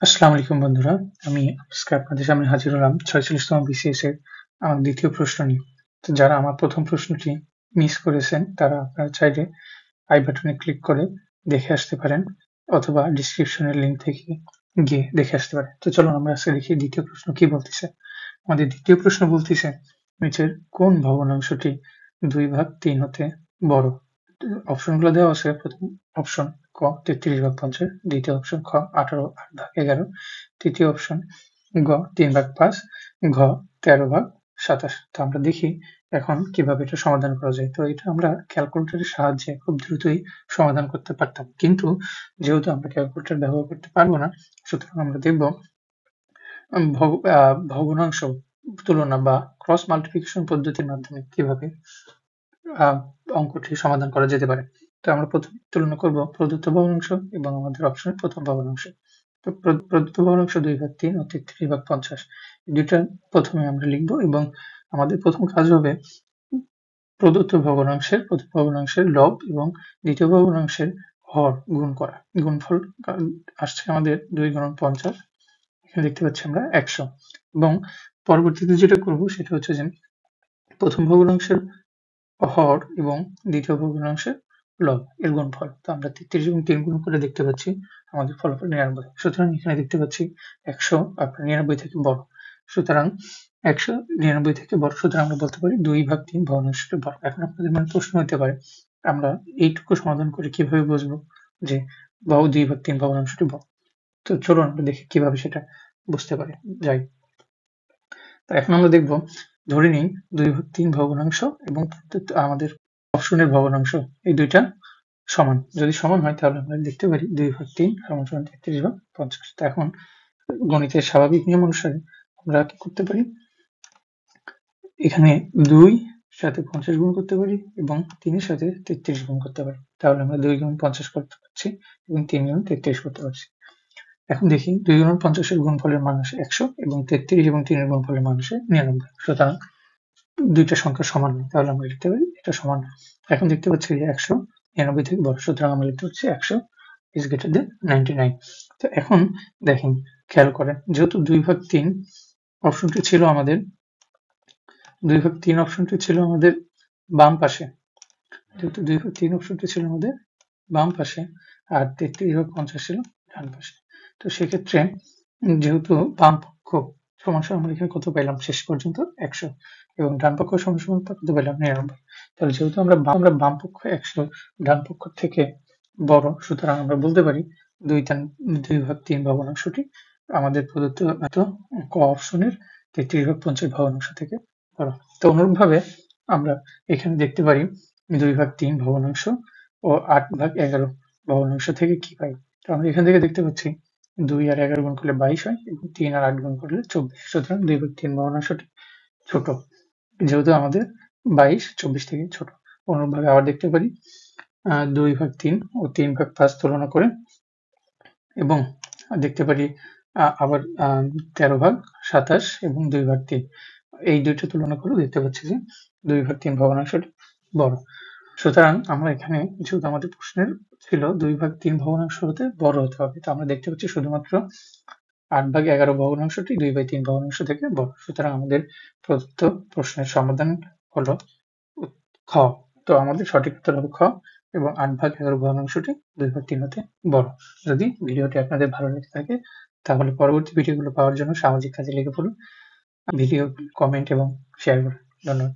আসসালামু আলাইকুম বন্ধুরা। আমি আজকে আপনাদের সামনে হাজির হলাম ৪৬তম বিসিএস এর আমার দ্বিতীয় প্রশ্ন নিয়ে। তো যারা আমার প্রথম প্রশ্নটি মিস করেছেন তারা আপনারা চাইলে আই বাটনে ক্লিক করে দেখে আসতে পারেন অথবা ডেসক্রিপশনের লিঙ্ক থেকে গিয়ে দেখে আসতে পারেন। তো চলুন আমরা আজকে দেখি দ্বিতীয় প্রশ্ন কি বলতেছে। আমাদের দ্বিতীয় প্রশ্ন বলতেছে নিচের কোন ভগ্নাংশটি ২/৩ হতে বড়? অপশনগুলো দেওয়া আছে। প্রথম অপশন ক ৩৩/৫০, দ্বিতীয় অপশন খ ৮৮/১১, তৃতীয় অপশন গ ৩/৫, ঘ ১৩/২৭। তো আমরা দেখি এখন কিভাবে এটা সমাধান করা যায়। তো এটা আমরা ক্যালকুলেটরের সাহায্যে খুব দ্রুতই সমাধান করতে পারতাম, কিন্তু যেহেতু আমরা ক্যালকুলেটর ব্যবহার করতে পারবো না, সুতরাং আমরা দেখব ভগ্নাংশ তুলনা বা ক্রস মাল্টিপ্লিকেশন পদ্ধতির মাধ্যমে কিভাবে অঙ্কটি সমাধান করা যেতে পারে। তো আমরা প্রথমে তুলনা করব প্রদত্ত ভগ্নাংশ এবং আমাদের অপশনের প্রথম ভগ্নাংশ। তো প্রদত্ত ভগ্নাংশ ২/৩ ও ৩৩/৫০, দুইটা প্রথমে আমরা লিখব এবং আমাদের প্রথম কাজ হবে প্রদত্ত ভগ্নাংশের প্রথম ভগ্নাংশের লব এবং দ্বিতীয় ভগ্নাংশের হর গুণ করা। গুণফল আসছে আমাদের ২ × ৫০, এখানে দেখতে পাচ্ছি আমরা ১০০, এবং পরবর্তীতে যেটা করব সেটা হচ্ছে যে প্রথম ভগ্নাংশের হর এবং দ্বিতীয় ভগ্নাংশের লব এর গুণফল। তো আমরা ৩৩ এবং ৩ গুণ করে দেখতে পাচ্ছি আমাদের ফলাফল ৯৯। সুতরাং এখানে দেখতে পাচ্ছি ১০০ আপনার ৯৯ থেকে বড়। সুতরাং ১০০ ৯৯ থেকে বড়, সুতরাং আমরা বলতে পারি ২/৩ ভগ্নাংশটি বড়। এখন আপনাদের মনে প্রশ্ন হতে পারে আমরা এইটুকু সমাধান করে কিভাবে বুঝবো যে ২/৩ ভগ্নাংশটি বড়? তো চলুন আমরা দেখি কিভাবে সেটা বুঝতে পারি যাই। তো এখন আমরা দেখব, ধরে নিই ২/৩ ভগ্নাংশ এবং আমাদের অপশনের ভগ্নাংশ এই দুইটা সমান। যদি সমান হয় তাহলে আমরা লিখতে পারি ২/৩ সমান ৩৩/৫০। তো এখন গণিতের স্বাভাবিক নিয়ম অনুসারে আমরা কি করতে পারি, এখানে ২ সাথে ৫০ গুণ করতে পারি এবং ৩ এর সাথে ৩৩ গুণ করতে পারি। তাহলে আমরা ২ গুণ ৫০ করতে পারছি এবং ৩ গুণ ৩৩ করতে পারছি। এখন দেখি ২ গুণ ৫০ এর গুণফলের মান আসে ১০০ এবং ৩৩ এবং ৩ এর গুণফলের মান আসে ৯৯। সুতরাং দুইটা সংখ্যা সমান নয়, তাহলে আমরা লিখতে পারি এটা সমান নয়। এখন দেখতে পাচ্ছি যে ১০০ ৯৯ থেকে বড়, সুতরাং আমরা লিখতে পারছি ১০০ is greater than 99। তো এখন দেখেন, খেয়াল করেন, যেহেতু ২/৩ অপশনটি ছিল আমাদের ২/৩ অপশনটি ছিল আমাদের বাম পাশে, যেহেতু ২/৩ অপশনটি ছিল আমাদের বাম পাশে আর ৩৩/৫০ ছিল ডান পাশে। তো সেক্ষেত্রে যেহেতু বাম পক্ষ সমান সমান আমরা এখানে কত পেলাম শেষ পর্যন্ত ১০০ এবং ডান পক্ষ সমান সমান কত পেলাম ৯৯। তাহলে যেহেতু আমরা বাম পক্ষ ১০০ ডান পক্ষ থেকে বড়, সুতরাং আমরা বলতে পারি ২/৩ ভগ্নাংশটি আমাদের প্রদত্ত ক অপশনের ৩৩/৫০ ভগ্নাংশ থেকে বড়। তো অনুরূপভাবে আমরা এখানে দেখতে পারি ২/৩ ভগ্নাংশ ও ৮/১১ ভগ্নাংশ থেকে কি পাই। তো আমরা এখান থেকে দেখতে পাচ্ছি ২ আর ১১ গুণ করলে ২২ হয় এবং ৩ আর ৮ গুণ করলে ২৪। সুতরাং ২/৩ ভগ্নাংশটি ছোট, যেহেতু আমাদের ২২ ২৪ থেকে ছোট। অনুরূপভাবে আবার দেখতে পারি ২/৩ ও ৩/৫ তুলনা করে এবং দেখতে পারি আবার ১৩/২৭ এবং ২/৩ এই দুইটা তুলনা করে দেখতে পাচ্ছি যে ২/৩ ভগ্নাংশটি বড়। সুতরাং আমরা এখানে, যেহেতু আমাদের প্রশ্নের ছিল ২/৩ ভগ্নাংশ হতে বড় হতে হবে, তো আমরা দেখতে পাচ্ছি শুধুমাত্র ৮/১১ ভগ্নাংশটি ২/৩ ভগ্নাংশ থেকে বড়। সুতরাং আমাদের প্রদত্ত প্রশ্নের সমাধান হলো খ। তো আমাদের সঠিক উত্তর হবে খ এবং ৮/১১ ভগ্নাংশটি ২/৩ হতে বড়। যদি ভিডিওটি আপনাদের ভালো লেগে থাকে তাহলে পরবর্তী ভিডিওগুলো পাওয়ার জন্য সামাজিক কাজে লেগে পড়ুন। ভিডিও কমেন্ট এবং শেয়ার করুন। ধন্যবাদ।